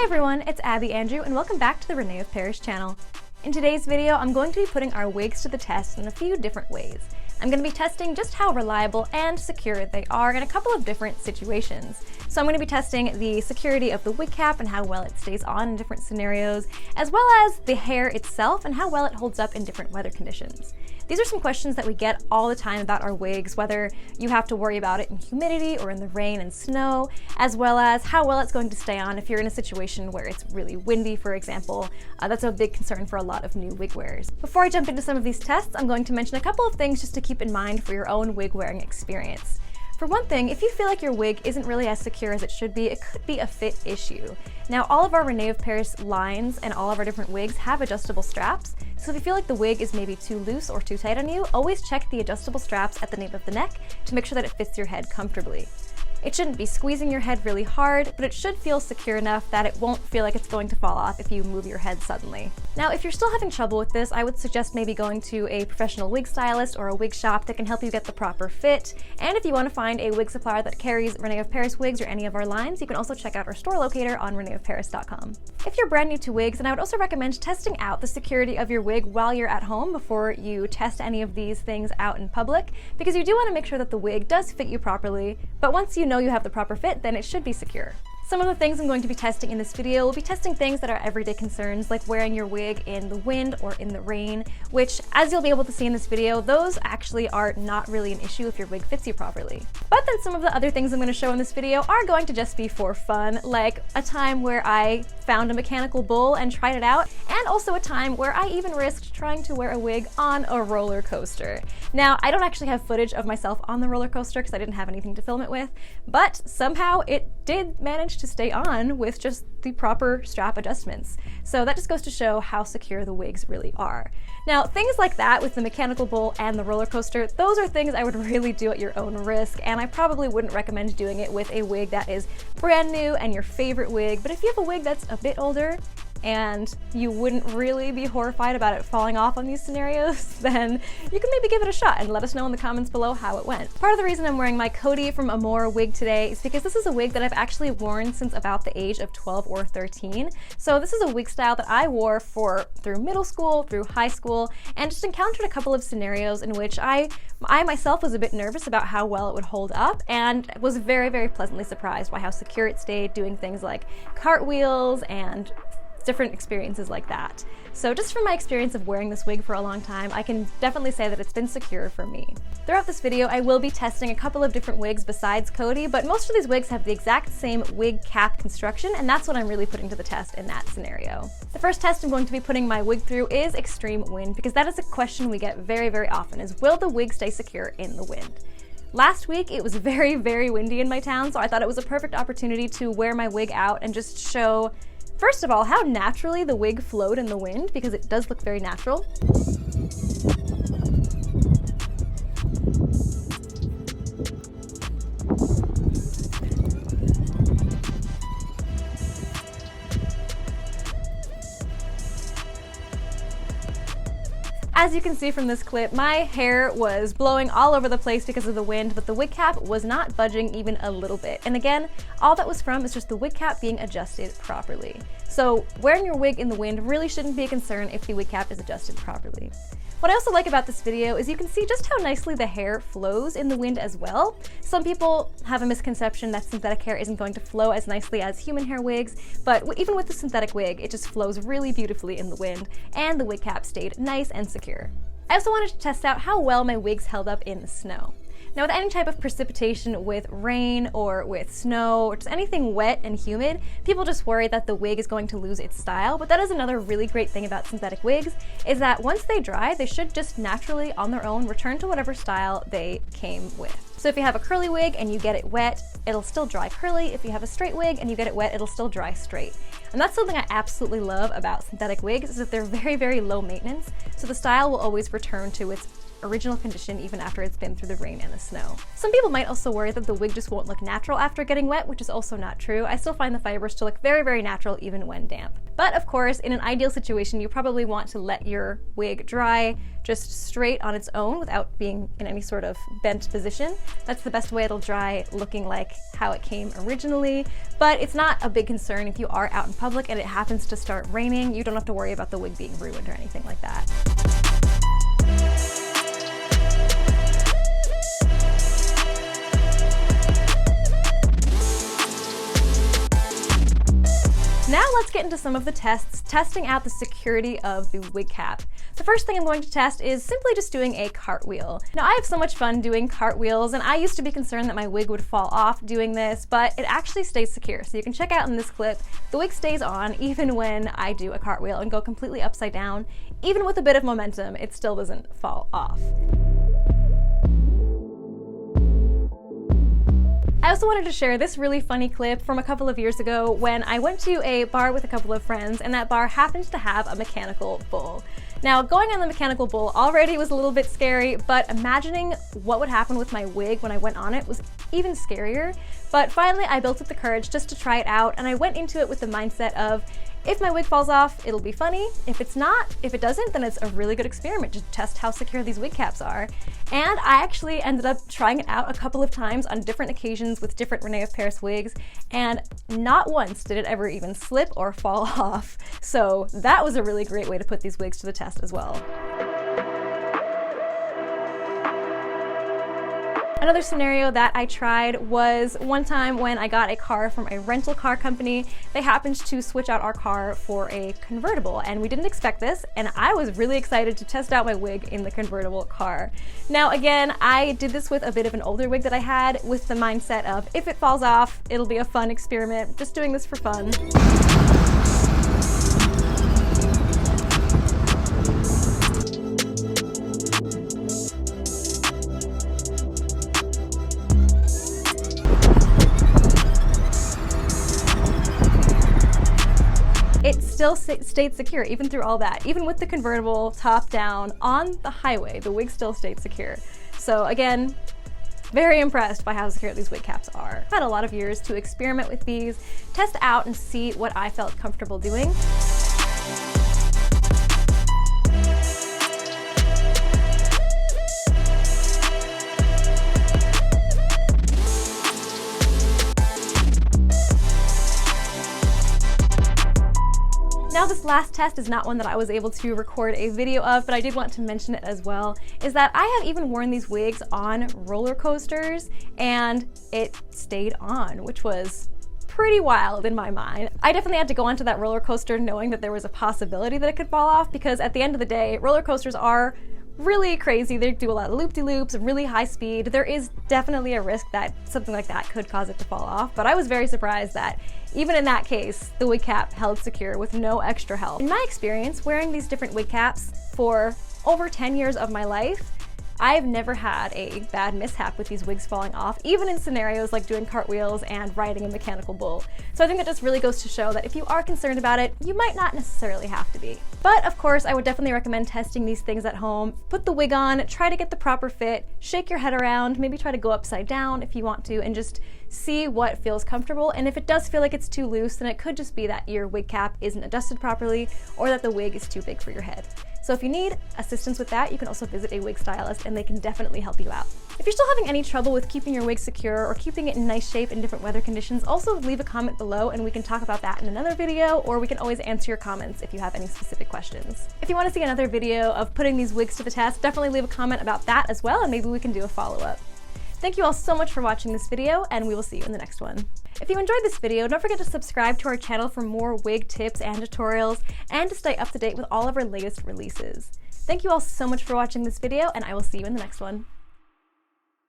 Hi everyone, it's Abby Andrew and welcome back to the René of Paris channel. In today's video, I'm going to be putting our wigs to the test in a few different ways. I'm going to be testing just how reliable and secure they are in a couple of different situations. So I'm going to be testing the security of the wig cap and how well it stays on in different scenarios, as well as the hair itself and how well it holds up in different weather conditions. These are some questions that we get all the time about our wigs, whether you have to worry about it in humidity or in the rain and snow, as well as how well it's going to stay on if you're in a situation where it's really windy, for example. That's a big concern for a lot of new wig wearers. Before I jump into some of these tests, I'm going to mention a couple of things just to keep in mind for your own wig wearing experience. For one thing, if you feel like your wig isn't really as secure as it should be, it could be a fit issue. Now, all of our René of Paris lines and all of our different wigs have adjustable straps, so if you feel like the wig is maybe too loose or too tight on you, always check the adjustable straps at the nape of the neck to make sure that it fits your head comfortably. It shouldn't be squeezing your head really hard, but it should feel secure enough that it won't feel like it's going to fall off if you move your head suddenly. Now, if you're still having trouble with this, I would suggest maybe going to a professional wig stylist or a wig shop that can help you get the proper fit. And if you want to find a wig supplier that carries René of Paris wigs or any of our lines, you can also check out our store locator on reneofparis.com. If you're brand new to wigs, then I would also recommend testing out the security of your wig while you're at home before you test any of these things out in public, because you do want to make sure that the wig does fit you properly, but once you know you have the proper fit, then it should be secure. Some of the things I'm going to be testing in this video will be testing things that are everyday concerns, like wearing your wig in the wind or in the rain, which, as you'll be able to see in this video, those actually are not really an issue if your wig fits you properly. But then some of the other things I'm going to show in this video are going to just be for fun, like a time where I found a mechanical bull and tried it out, and also a time where I even risked trying to wear a wig on a roller coaster. Now, I don't actually have footage of myself on the roller coaster because I didn't have anything to film it with, but somehow it did manage to stay on with just the proper strap adjustments. So that just goes to show how secure the wigs really are. Now, things like that with the mechanical bull and the roller coaster, those are things I would really do at your own risk, and I probably wouldn't recommend doing it with a wig that is brand new and your favorite wig. But if you have a wig that's a bit older and you wouldn't really be horrified about it falling off on these scenarios, then you can maybe give it a shot and let us know in the comments below how it went. Part of the reason I'm wearing my Cody from Amore wig today is because this is a wig that I've actually worn since about the age of 12 or 13. So this is a wig style that I wore through middle school, through high school, and just encountered a couple of scenarios in which I myself was a bit nervous about how well it would hold up, and was very, very pleasantly surprised by how secure it stayed, doing things like cartwheels and different experiences like that. So just from my experience of wearing this wig for a long time, I can definitely say that it's been secure for me. Throughout this video, I will be testing a couple of different wigs besides Cody, but most of these wigs have the exact same wig cap construction, and that's what I'm really putting to the test in that scenario. The first test I'm going to be putting my wig through is extreme wind, because that is a question we get very, very often, is will the wig stay secure in the wind? Last week, it was very, very windy in my town, so I thought it was a perfect opportunity to wear my wig out and just show, first of all, how naturally the wig flowed in the wind, because it does look very natural. As you can see from this clip, my hair was blowing all over the place because of the wind, but the wig cap was not budging even a little bit. And again, all that was from is just the wig cap being adjusted properly. So wearing your wig in the wind really shouldn't be a concern if the wig cap is adjusted properly. What I also like about this video is you can see just how nicely the hair flows in the wind as well. Some people have a misconception that synthetic hair isn't going to flow as nicely as human hair wigs, but even with the synthetic wig, it just flows really beautifully in the wind, and the wig cap stayed nice and secure. I also wanted to test out how well my wigs held up in the snow. Now, with any type of precipitation with rain or with snow or just anything wet and humid, people just worry that the wig is going to lose its style, but that is another really great thing about synthetic wigs, is that once they dry, they should just naturally on their own return to whatever style they came with. So if you have a curly wig and you get it wet, it'll still dry curly. If you have a straight wig and you get it wet, it'll still dry straight. And that's something I absolutely love about synthetic wigs, is that they're very, very low maintenance, so the style will always return to its original condition even after it's been through the rain and the snow. Some people might also worry that the wig just won't look natural after getting wet, which is also not true. I still find the fibers to look very, very natural even when damp. But of course, in an ideal situation, you probably want to let your wig dry just straight on its own without being in any sort of bent position. That's the best way it'll dry, looking like how it came originally. But it's not a big concern if you are out in public and it happens to start raining. You don't have to worry about the wig being ruined or anything like that. Now let's get into some of the tests, testing out the security of the wig cap. The first thing I'm going to test is simply just doing a cartwheel. Now I have so much fun doing cartwheels, and I used to be concerned that my wig would fall off doing this, but it actually stays secure. So you can check out in this clip, the wig stays on even when I do a cartwheel and go completely upside down. Even with a bit of momentum, it still doesn't fall off. I also wanted to share this really funny clip from a couple of years ago when I went to a bar with a couple of friends, and that bar happened to have a mechanical bull. Now, going on the mechanical bull already was a little bit scary, but imagining what would happen with my wig when I went on it was even scarier. But finally, I built up the courage just to try it out, and I went into it with the mindset of, if my wig falls off, it'll be funny. If it's not, if it doesn't, then it's a really good experiment to test how secure these wig caps are. And I actually ended up trying it out a couple of times on different occasions with different René of Paris wigs, and not once did it ever even slip or fall off. So that was a really great way to put these wigs to the test as well. Another scenario that I tried was one time when I got a car from a rental car company. They happened to switch out our car for a convertible, and we didn't expect this, and I was really excited to test out my wig in the convertible car. Now again, I did this with a bit of an older wig that I had with the mindset of, if it falls off, it'll be a fun experiment, just doing this for fun. It still stayed secure even through all that. Even with the convertible top down on the highway, the wig still stayed secure. So again, very impressed by how secure these wig caps are. I've had a lot of years to experiment with these, test out and see what I felt comfortable doing. Now this last test is not one that I was able to record a video of, but I did want to mention it as well, is that I have even worn these wigs on roller coasters and it stayed on, which was pretty wild in my mind. I definitely had to go onto that roller coaster knowing that there was a possibility that it could fall off, because at the end of the day, roller coasters are really crazy. They do a lot of loop-de-loops, really high speed. There is definitely a risk that something like that could cause it to fall off, but I was very surprised that even in that case, the wig cap held secure with no extra help. In my experience, wearing these different wig caps for over 10 years of my life, I've never had a bad mishap with these wigs falling off, even in scenarios like doing cartwheels and riding a mechanical bull. So I think that just really goes to show that if you are concerned about it, you might not necessarily have to be. But of course, I would definitely recommend testing these things at home. Put the wig on, try to get the proper fit, shake your head around, maybe try to go upside down if you want to, and just see what feels comfortable. And if it does feel like it's too loose, then it could just be that your wig cap isn't adjusted properly or that the wig is too big for your head. So if you need assistance with that, you can also visit a wig stylist and they can definitely help you out. If you're still having any trouble with keeping your wig secure or keeping it in nice shape in different weather conditions, also leave a comment below and we can talk about that in another video, or we can always answer your comments if you have any specific questions. If you want to see another video of putting these wigs to the test, definitely leave a comment about that as well, and maybe we can do a follow-up. Thank you all so much for watching this video, and we will see you in the next one. If you enjoyed this video, don't forget to subscribe to our channel for more wig tips and tutorials, and to stay up to date with all of our latest releases. Thank you all so much for watching this video, and I will see you in the next one.